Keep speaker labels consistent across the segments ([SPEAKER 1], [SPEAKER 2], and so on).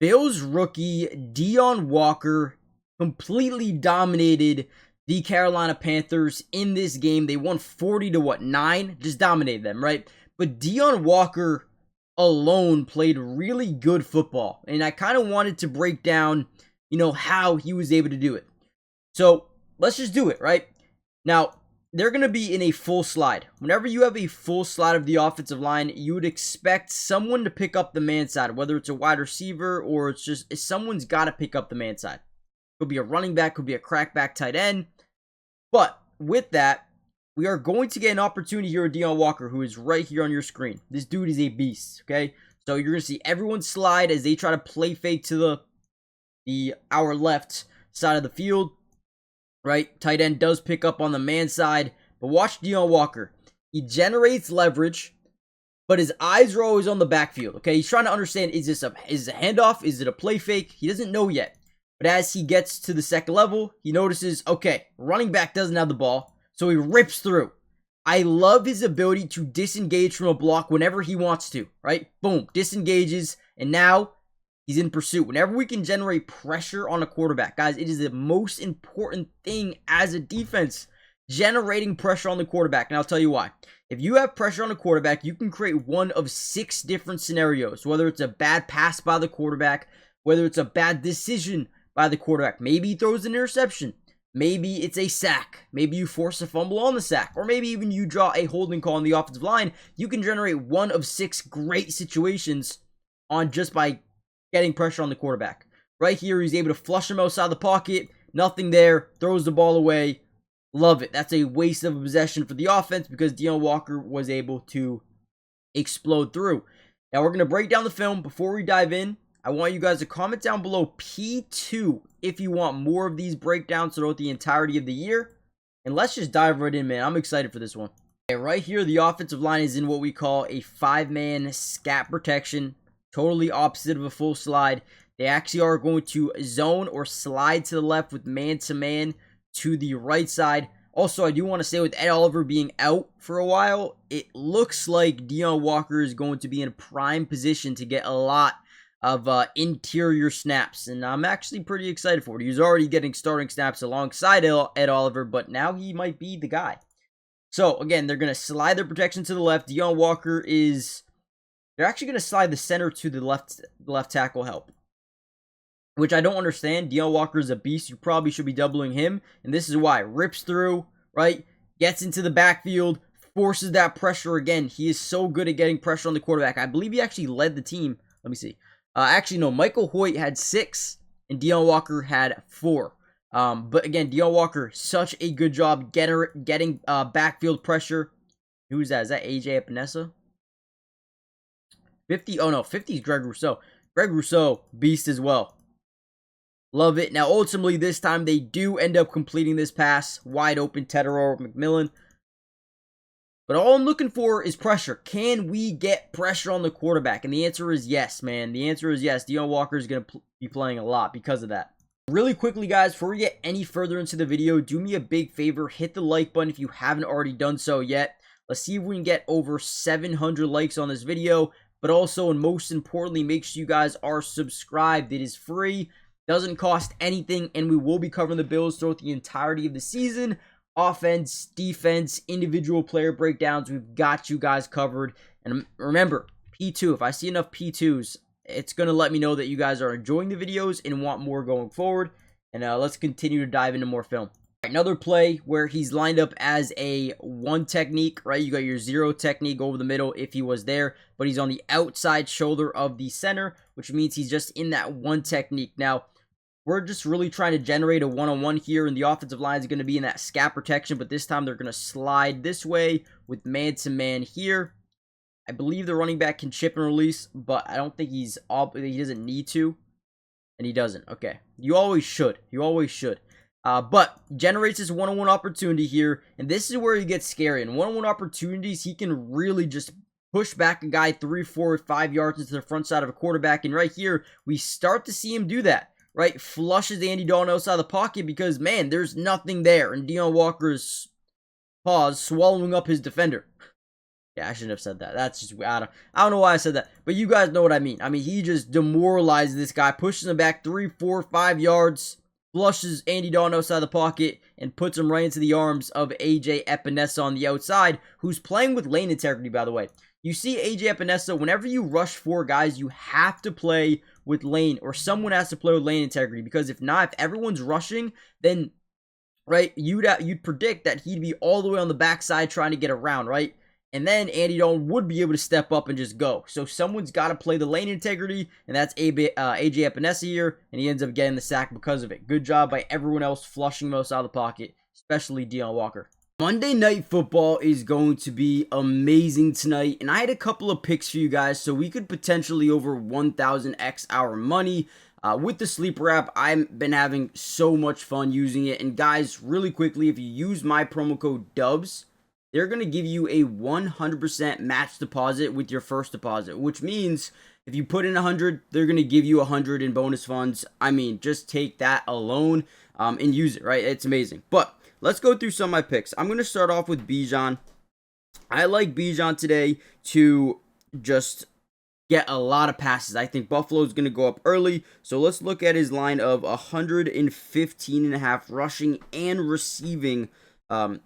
[SPEAKER 1] Bills rookie Deion Walker completely dominated the Carolina Panthers in this game. They won 40 to 9? Just dominated them, right? But Deion Walker alone played really good football. And I kind of wanted to break down, how he was able to do it. So let's just do it, right? Now, they're going to be in a full slide. Whenever you have a full slide of the offensive line, you would expect someone to pick up the man side, whether it's a wide receiver or it's just someone's got to pick up the man side. Could be a running back, could be a crackback tight end. But with that, we are going to get an opportunity here with Deion Walker, who is right here on your screen. This dude is a beast, okay? So you're going to see everyone slide as they try to play fake to our left side of the field. Right? Tight end does pick up on the man side. But watch Deion Walker. He generates leverage, but his eyes are always on the backfield. Okay? He's trying to understand, is this a handoff? Is it a play fake? He doesn't know yet. But as he gets to the second level, he notices, okay, running back doesn't have the ball. So he rips through. I love his ability to disengage from a block whenever he wants to. Right? Boom. Disengages. And now he's in pursuit. Whenever we can generate pressure on a quarterback, guys, it is the most important thing as a defense, generating pressure on the quarterback. And I'll tell you why. If you have pressure on a quarterback, you can create one of 6 different scenarios, whether it's a bad pass by the quarterback, whether it's a bad decision by the quarterback. Maybe he throws an interception. Maybe it's a sack. Maybe you force a fumble on the sack. Or maybe even you draw a holding call on the offensive line. You can generate one of 6 great situations on just by getting pressure on the quarterback. Right here, he's able to flush him outside the pocket. Nothing there. Throws the ball away. Love it. That's a waste of a possession for the offense because Deion Walker was able to explode through. Now, we're going to break down the film. Before we dive in, I want you guys to comment down below P2 if you want more of these breakdowns throughout the entirety of the year. And let's just dive right in, man. I'm excited for this one. Okay, right here, the offensive line is in what we call a 5-man scat protection. Totally opposite of a full slide. They actually are going to zone or slide to the left with man-to-man to the right side. Also, I do want to say with Ed Oliver being out for a while, it looks like Deion Walker is going to be in a prime position to get a lot of interior snaps. And I'm actually pretty excited for it. He's already getting starting snaps alongside Ed Oliver, but now he might be the guy. So, again, they're going to slide their protection to the left. Deion Walker is... They're actually going to slide the center to the left tackle help, which I don't understand. Deion Walker is a beast. You probably should be doubling him, and this is why. Rips through, right? Gets into the backfield, forces that pressure again. He is so good at getting pressure on the quarterback. I believe he actually led the team. Let me see. Actually, no. Michael Hoyt had 6, and Deion Walker had 4. But again, Deion Walker, such a good job getting backfield pressure. Who's that? Is that AJ Epinesa? 50, oh no, 50 is Greg Rousseau. Greg Rousseau, beast as well. Love it. Now, ultimately, this time, they do end up completing this pass. Wide open, Tedero McMillan. But all I'm looking for is pressure. Can we get pressure on the quarterback? And the answer is yes, man. The answer is yes. Deion Walker is going to be playing a lot because of that. Really quickly, guys, before we get any further into the video, do me a big favor. Hit the like button if you haven't already done so yet. Let's see if we can get over 700 likes on this video. But also, and most importantly, make sure you guys are subscribed. It is free, doesn't cost anything, and we will be covering the Bills throughout the entirety of the season. Offense, defense, individual player breakdowns, we've got you guys covered. And remember, P2, if I see enough P2s, it's going to let me know that you guys are enjoying the videos and want more going forward. And let's continue to dive into more film. Another play where he's lined up as a 1 technique, right? You got your 0 technique over the middle if he was there, but he's on the outside shoulder of the center, which means he's just in that 1 technique. Now, we're just really trying to generate a one-on-one here, and the offensive line is going to be in that scat protection, but this time they're going to slide this way with man-to-man here. I believe the running back can chip and release, but I don't think he doesn't need to, and he doesn't. Okay, you always should. You always should. But generates this one-on-one opportunity here, and this is where he gets scary. In one-on-one opportunities, he can really just push back a guy 3, 4, 5 yards into the front side of a quarterback, and right here, we start to see him do that, right? Flushes Andy Dalton outside the pocket because, man, there's nothing there, and Deion Walker is, swallowing up his defender. Yeah, I shouldn't have said that. That's just, I don't know why I said that. But you guys know what I mean. I mean, he just demoralized this guy, pushes him back 3, 4, 5 yards, flushes Andy Dalton outside the pocket, and puts him right into the arms of AJ Epinesa on the outside, who's playing with lane integrity, by the way. You see AJ Epinesa, whenever you rush 4 guys, you have to play with lane, or someone has to play with lane integrity, because if not, if everyone's rushing, then, right, you'd predict that he'd be all the way on the backside trying to get around, right? And then Andy Dalton would be able to step up and just go. So someone's got to play the lane integrity, and that's AJ Epinesa here, and he ends up getting the sack because of it. Good job by everyone else flushing most out of the pocket, especially Deion Walker. Monday Night Football is going to be amazing tonight, and I had a couple of picks for you guys, so we could potentially over 1,000x our money. With the sleeper app, I've been having so much fun using it, and guys, really quickly, if you use my promo code DUBS, they're going to give you a 100% match deposit with your first deposit, which means if you put in 100, they're going to give you 100 in bonus funds. I mean, just take that alone and use it, right? It's amazing. But let's go through some of my picks. I'm going to start off with Bijan. I like Bijan today to just get a lot of passes. I think Buffalo's going to go up early. So let's look at his line of 115.5 rushing and receiving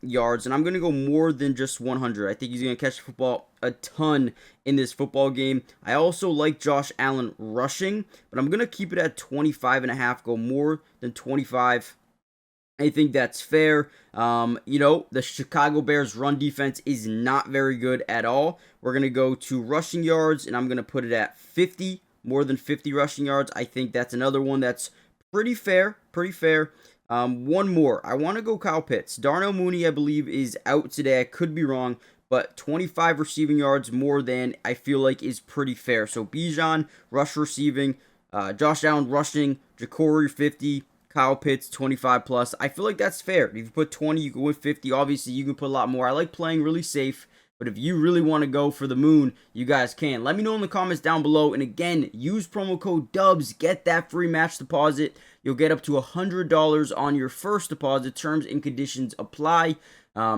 [SPEAKER 1] yards, and I'm going to go more than just 100. I think he's going to catch the football a ton in this football game. I also like Josh Allen rushing, but I'm going to keep it at 25.5, go more than 25. I think that's fair. You know, the Chicago Bears run defense is not very good at all. We're going to go to rushing yards, and I'm going to put it at 50, more than 50 rushing yards. I think that's another one that's pretty fair, one more. I want to go Kyle Pitts. Darnell Mooney, I believe, is out today. I could be wrong, but 25 receiving yards more than I feel like is pretty fair. So Bijan, rush receiving, Josh Allen rushing, Jacory 50, Kyle Pitts 25 plus. I feel like that's fair. If you put 20, you can win 50. Obviously, you can put a lot more. I like playing really safe. But if you really want to go for the moon, you guys can. Let me know in the comments down below. And again, use promo code DUBS. Get that free match deposit. You'll get up to $100 on your first deposit. Terms and conditions apply.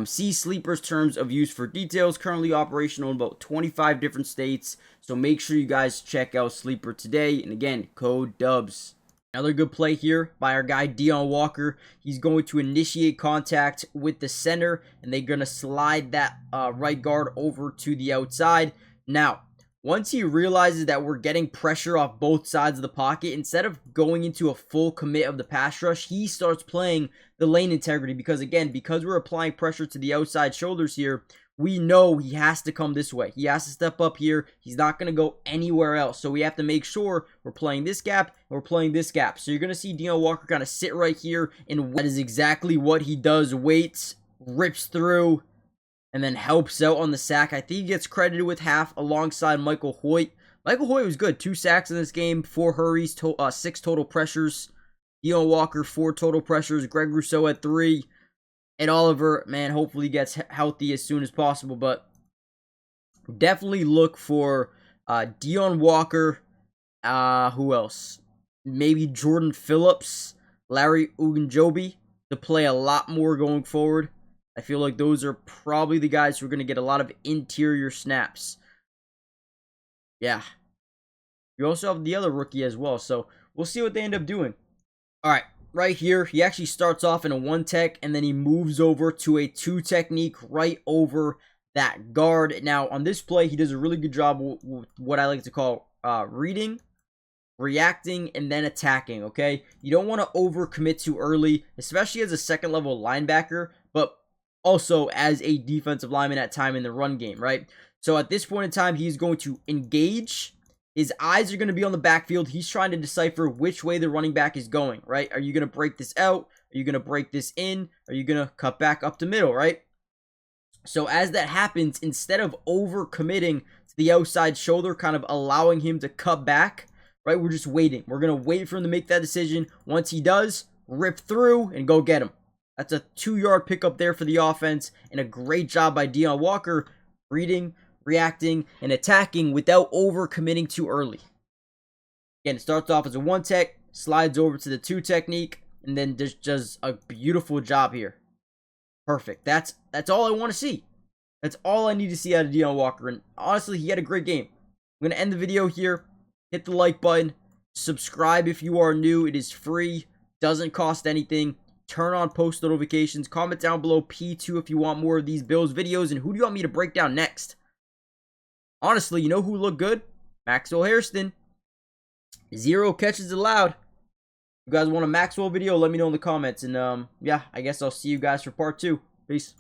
[SPEAKER 1] See Sleeper's terms of use for details. Currently operational in about 25 different states. So make sure you guys check out Sleeper today. And again, code DUBS. Another good play here by our guy Deion Walker. He's going to initiate contact with the center, and they're going to slide that right guard over to the outside. Now, once he realizes that we're getting pressure off both sides of the pocket, instead of going into a full commit of the pass rush, he starts playing the lane integrity because, again, because we're applying pressure to the outside shoulders here, we know he has to come this way. He has to step up here. He's not going to go anywhere else. So we have to make sure we're playing this gap and we're playing this gap. So you're going to see Deion Walker kind of sit right here, and that is exactly what he does. Waits, rips through, and then helps out on the sack. I think he gets credited with half alongside Michael Hoyt. Michael Hoyt was good. 2 sacks in this game, 4 hurries, 6 total pressures. Deion Walker, 4 total pressures. Greg Rousseau had 3. Ed Oliver, man, hopefully gets healthy as soon as possible. But definitely look for Deion Walker. Who else? Maybe Jordan Phillips, Larry Ogunjobi to play a lot more going forward. I feel like those are probably the guys who are going to get a lot of interior snaps. Yeah. You also have the other rookie as well. So we'll see what they end up doing. All right. Right here, he actually starts off in a 1-tech, and then he moves over to a 2 technique right over that guard. Now, on this play, he does a really good job with what I like to call reading, reacting, and then attacking, okay? You don't want to overcommit too early, especially as a second-level linebacker, but also as a defensive lineman at time in the run game, right? So at this point in time, he's going to engage. His eyes are going to be on the backfield. He's trying to decipher which way the running back is going, right? Are you going to break this out? Are you going to break this in? Are you going to cut back up the middle, right? So as that happens, instead of over-committing to the outside shoulder, kind of allowing him to cut back, right? We're just waiting. We're going to wait for him to make that decision. Once he does, rip through and go get him. That's a 2-yard pickup there for the offense, and a great job by Deion Walker reading, reacting, and attacking without over-committing too early. Again, it starts off as a 1-tech, slides over to the 2 technique, and then just does a beautiful job here. Perfect. That's all I want to see. That's all I need to see out of Deion Walker. And honestly, he had a great game. I'm going to end the video here. Hit the like button. Subscribe if you are new. It is free. Doesn't cost anything. Turn on post notifications. Comment down below P2 if you want more of these Bills videos. And who do you want me to break down next? Honestly, you know who looked good? Maxwell Hairston. 0 catches allowed. If you guys want a Maxwell video, let me know in the comments. And yeah, I guess I'll see you guys for part 2. Peace.